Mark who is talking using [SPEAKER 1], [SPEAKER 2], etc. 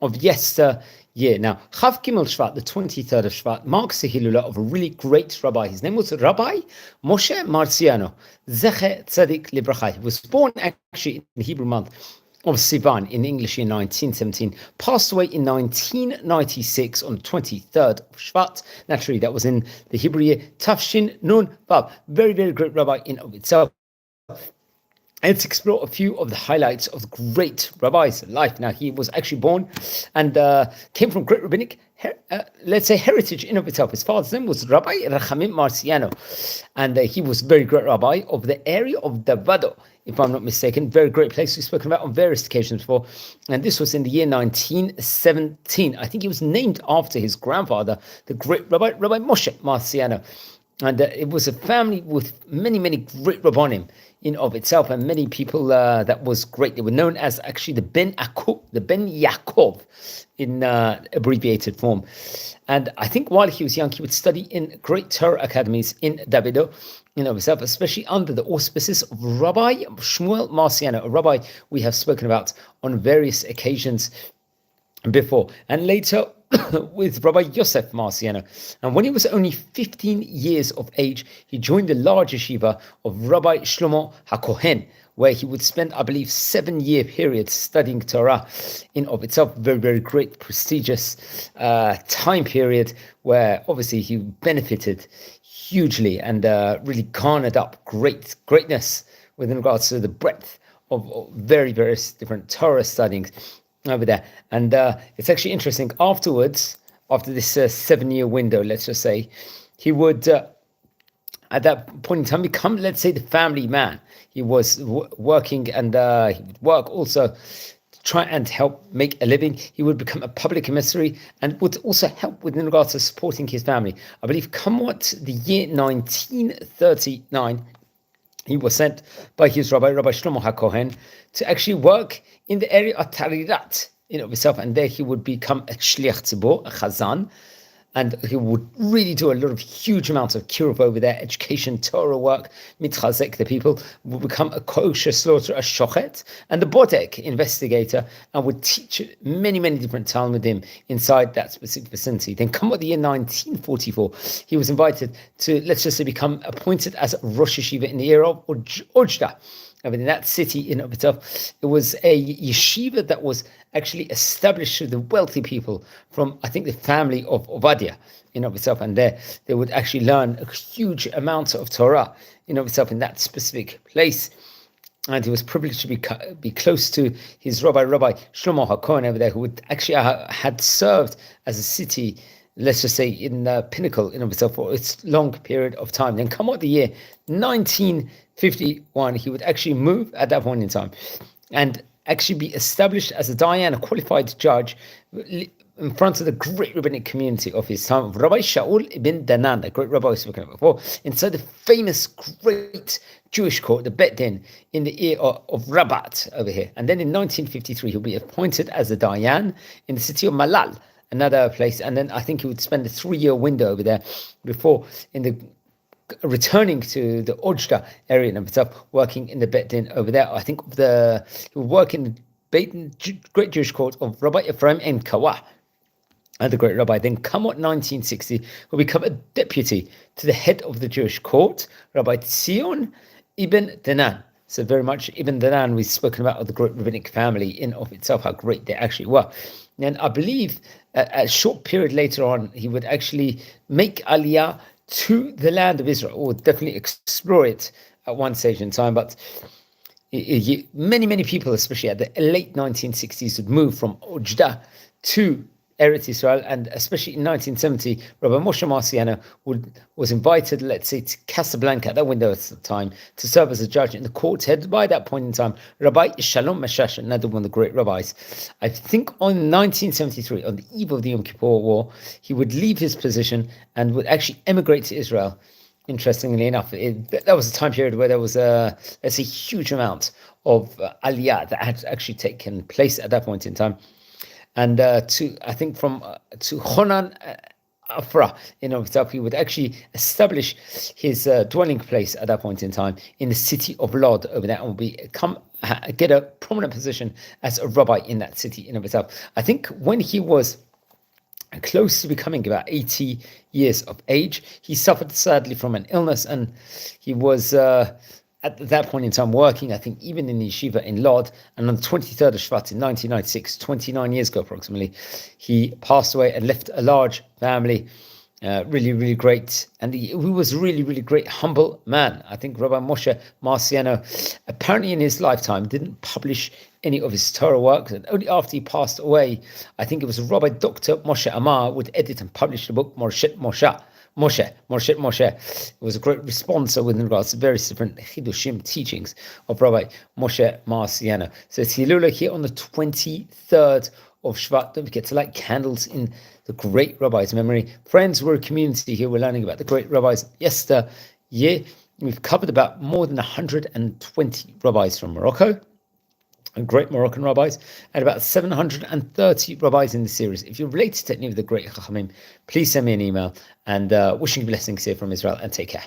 [SPEAKER 1] of yesteryear. Now, Chav Gimel Shvat, the 23rd of Shvat, marks the Hilula of a really great rabbi. His name was Rabbi Moshe Marciano Z'tl. He was born actually in the Hebrew month of Sivan, in English in 1917, passed away in 1996 on the 23rd of Shvat. Naturally, that was in the Hebrew year Tafshin Nun Vav. Very, very great rabbi in of itself. And let's explore a few of the highlights of the great rabbi's life. Now, he was actually born and came from great rabbinic, heritage in of itself. His father's name was Rabbi Rabbi Marciano, and he was a very great rabbi of the area of Davado, if I'm not mistaken. Very great place we've spoken about on various occasions before. And this was in the year 1917. I think he was named after his grandfather, the great Rabbi Moshe Marciano. And it was a family with many, many great rabbanim in of itself, and many people that was great. They were known as actually the Ben Yaakov in abbreviated form. And I think while he was young, he would study in great Torah academies in Davido, in of itself, especially under the auspices of Rabbi Shmuel Marciano, a rabbi we have spoken about on various occasions before, and later with Rabbi Yosef Marciano. And when he was only 15 years of age, he joined the large yeshiva of Rabbi Shlomo HaKohen, where he would spend, I believe, 7-year period studying Torah in of itself. Very, very great, prestigious time period where obviously he benefited hugely and really garnered up greatness within regards to the breadth of various different Torah studies over there. And it's actually interesting, afterwards, after this 7-year window, let's just say, he would at that point in time become, let's say, the family man. He was working, and he would work also to try and help make a living. He would become a public emissary and would also help within regards to supporting his family. I believe come what the year 1939, he was sent by his Rabbi Shlomo HaKohen, to actually work in the area of Tarirat in of itself, and there he would become a shliach tzibur, a chazan, and he would really do a lot of huge amounts of kiruv over there, education, Torah work, mitchazek the people, would become a kosher slaughterer, a shochet, and the bodek, investigator, and would teach many, many different talmudim inside that specific vicinity. Then come what the year 1944, he was invited to, let's just say, become appointed as Rosh Yeshiva in the area of Ojda. I mean, in that city in of itself, it was a yeshiva that was actually established to the wealthy people from, I think, the family of Ovadia in of itself, and there they would actually learn a huge amount of Torah in of itself in that specific place. And he was privileged to be close to his Rabbi Shlomo HaKohen over there, who would actually had served as a city, let's just say, in the pinnacle in of itself for its long period of time. Then come out the year 1951, he would actually move at that point in time and actually be established as a דיין, a qualified judge, in front of the great rabbinic community of his time, of Rabbi Shaul ibn Danan, the great rabbi we've spoken about before, inside the famous great Jewish court, the Din, in the ear of Rabat over here. And then in 1953, he'll be appointed as a דיין in the city of Malal, another place, and then I think he would spend a 3-year window over there before returning to the Ojda area of himself, working in the Din over there. I think he would work in the great Jewish court of Rabbi Ephraim and Kawah, and the great rabbi. Then come what 1960, will become a deputy to the head of the Jewish court, Rabbi Tzion ibn Danan. So very much Ibn Danan, we've spoken about the great rabbinic family in of itself, how great they actually were. And I believe a short period later on, he would actually make aliyah to the land of Israel, or definitely explore it at one stage in time. But many people, especially at the late 1960s, would move from Ojda to Eretz Israel, and especially in 1970, Rabbi Moshe Marciano was invited, let's say, to Casablanca, that window at the time, to serve as a judge in the court headed by that point in time Rabbi Shalom, Meshash, another one of the great rabbis. I think on 1973, on the eve of the Yom Kippur War, he would leave his position and would actually emigrate to Israel. Interestingly enough, that was a time period where there was a huge amount of aliyah that had actually taken place at that point in time. And to Honan Afra in of itself. He would actually establish his dwelling place at that point in time in the city of Lod over there, and get a prominent position as a rabbi in that city in of itself. I think when he was close to becoming about 80 years of age, he suffered sadly from an illness, and he was at that point in time working, I think, even in the yeshiva in Lod. And on the 23rd of Shvat in 1996, 29 years ago approximately, he passed away and left a large family. Really, really great. And he was really, really great, humble man. I think Rabbi Moshe Marciano, apparently in his lifetime, didn't publish any of his Torah works. And only after he passed away, I think it was Rabbi Dr. Moshe Amar would edit and publish the book Moshe. It was a great responser with regards to various different Chidushim teachings of Rabbi Moshe Marciano. So it's Hilula here on the 23rd of Shvat. Don't forget to light candles in the great rabbi's memory. Friends, we're a community here. We're learning about the great rabbis yesteryear. We've covered about more than 120 rabbis from Morocco, and great Moroccan rabbis, and about 730 rabbis in the series. If you're related to any of the great Chachamim, please send me an email, and wishing you blessings here from Israel, and take care.